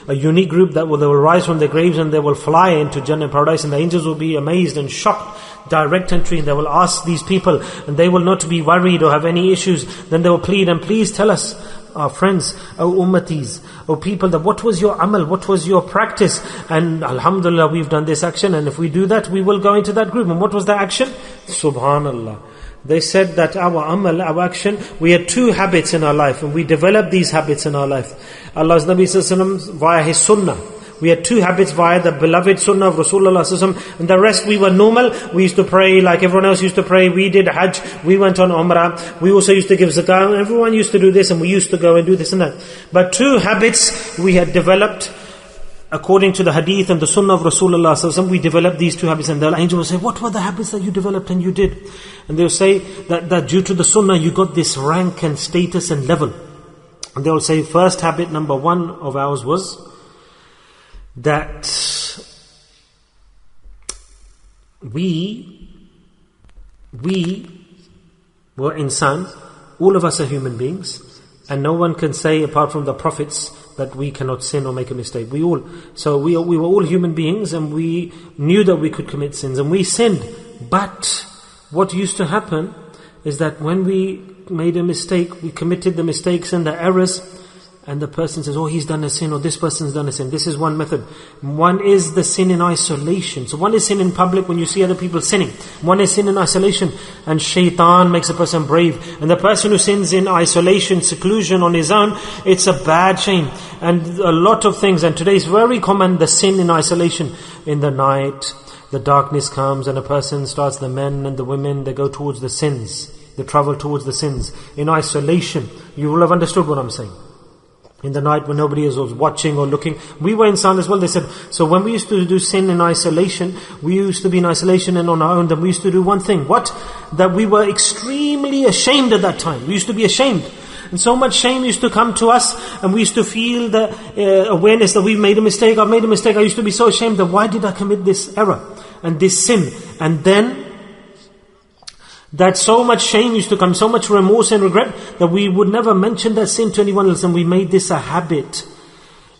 a unique group that they will rise from their graves and they will fly into Jannah paradise, and the angels will be amazed and shocked. Direct entry, and they will ask these people, and they will not be worried or have any issues. Then they will plead, and please tell us, our friends, our ummatis, our people, that what was your amal, what was your practice? And alhamdulillah, we've done this action, and if we do that, we will go into that group. And what was the action? Subhanallah. They said that our amal, our action, we had 2 habits in our life, and we developed these habits in our life. Allah's Nabi sallallahu alaihi wasallam via his sunnah. We had 2 habits via the beloved sunnah of Rasulullah sallallahu alaihi wasallam, and the rest we were normal. We used to pray like everyone else used to pray. We did Hajj, we went on Umrah, we also used to give zakah. Everyone used to do this, and we used to go and do this and that. But 2 habits we had developed according to the hadith and the sunnah of Rasulullah sallallahu alaihi wasallam. We developed these 2 habits, and the angel will say, what were the habits that you developed and you did? And they'll say that due to the sunnah you got this rank and status and level. And they'll say, first habit number 1 of ours was that we were insan. All of us are human beings, and no one can say apart from the prophets that we cannot sin or make a mistake. We were all human beings, and we knew that we could commit sins, and we sinned. But what used to happen is that when we made a mistake, we committed the mistakes and the errors, and the person says, oh, he's done a sin, or this person's done a sin. This is one method. One is the sin in isolation. So one is sin in public when you see other people sinning. One is sin in isolation, and shaitan makes a person brave. And the person who sins in isolation, seclusion on his own, it's a bad shame. And a lot of things, and today is very common, the sin in isolation. In the night, the darkness comes, and a person starts, the men and the women, they go towards the sins. They travel towards the sins. In isolation, you will have understood what I'm saying. In the night when nobody was watching or looking. We were insan as well. They said, so when we used to do sin in isolation, we used to be in isolation and on our own, then we used to do one thing. What? That we were extremely ashamed at that time. We used to be ashamed. And so much shame used to come to us, and we used to feel the awareness that we made a mistake. I made a mistake. I used to be so ashamed that why did I commit this error and this sin? And then that so much shame used to come, so much remorse and regret, that we would never mention that sin to anyone else, and we made this a habit.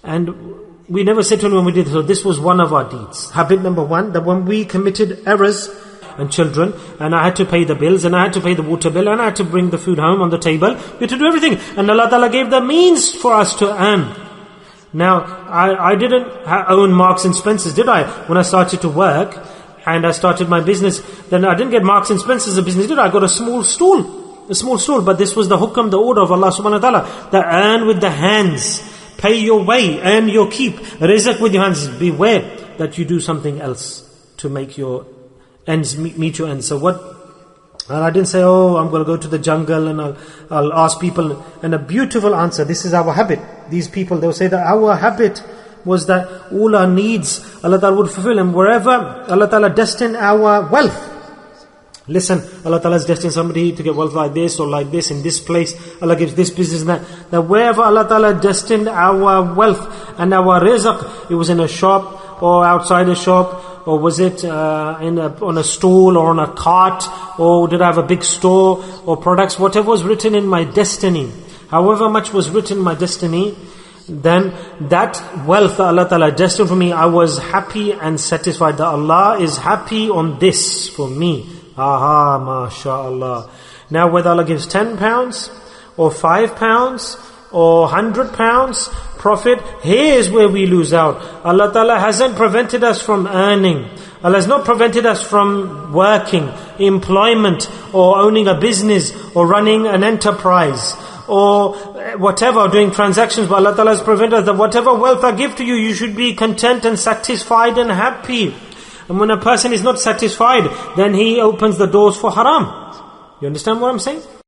And we never said to anyone we did. So this was one of our deeds. Habit number 1, that when we committed errors, and children, and I had to pay the bills, and I had to pay the water bill, and I had to bring the food home on the table, we had to do everything. And Allah Ta'ala gave the means for us to earn. Now, I didn't own Marks and Spencer's, did I? When I started to work, and I started my business, then I didn't get Marks and Spencer's as a business, did I? I got a small stool. But this was the hukam, the order of Allah subhanahu wa ta'ala, that earn with the hands, pay your way, earn your keep, rizq with your hands. Beware that you do something else to make your ends meet your ends. So what? And I didn't say, oh, I'm going to go to the jungle and I'll ask people. And a beautiful answer, this is our habit. These people, they'll say that our habit was that all our needs Allah Ta'ala would fulfill, and wherever Allah Ta'ala destined our wealth. Listen, Allah Ta'ala has destined somebody to get wealth like this or like this in this place. Allah gives this business and that. That wherever Allah Ta'ala destined our wealth and our rizq, it was in a shop or outside a shop, or was it on a stall or on a cart, or did I have a big store or products, whatever was written in my destiny. However much was written in my destiny, then that wealth that Allah Ta'ala destined for me, I was happy and satisfied that Allah is happy on this for me. Aha, mashallah. Now whether Allah gives £10 or £5 or £100 profit, here's where we lose out. Allah Ta'ala hasn't prevented us from earning. Allah has not prevented us from working, employment, or owning a business, or running an enterprise, or whatever, doing transactions. But Allah Ta'ala has prevented us that whatever wealth I give to you, you should be content and satisfied and happy. And when a person is not satisfied, then he opens the doors for haram. You understand what I'm saying?